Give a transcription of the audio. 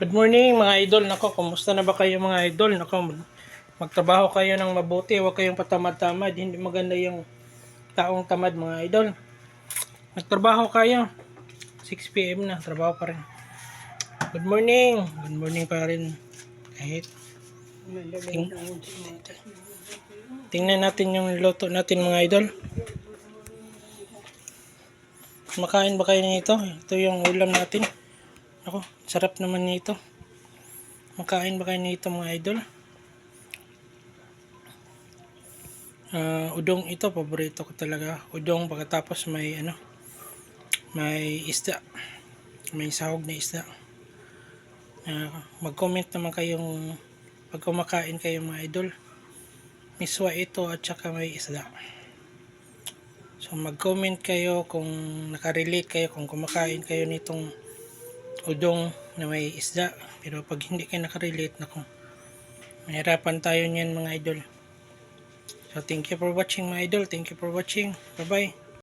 Good morning mga idol. Nako, kumusta na ba kayo mga idol? Nako, magtrabaho kayo ng mabuti. Huwag kayong patamad-tamad. Hindi maganda yung taong tamad mga idol. Magtrabaho kayo. 6 PM na, trabaho pa rin. Good morning. Good morning pa rin. Kahit tingnan natin yung luto natin mga idol. Kumakain ba kayo nito? Ito yung ulam natin. Ako, sarap naman nito. Makain ba kayo nito mga idol? Udong ito, paborito ko talaga. Udong pagkatapos may isda. May sahog na isda. Mag-comment naman kayong pag kumakain kayo mga idol. Miswa ito at saka may isda. So mag-comment kayo kung nakarelate kayo, kung kumakain kayo nitong udong na may isda. Pero pag hindi kayo nakarelate, nako, mahirapan tayo niyan mga idol. So thank you for watching mga idol. Thank you for watching. Bye bye.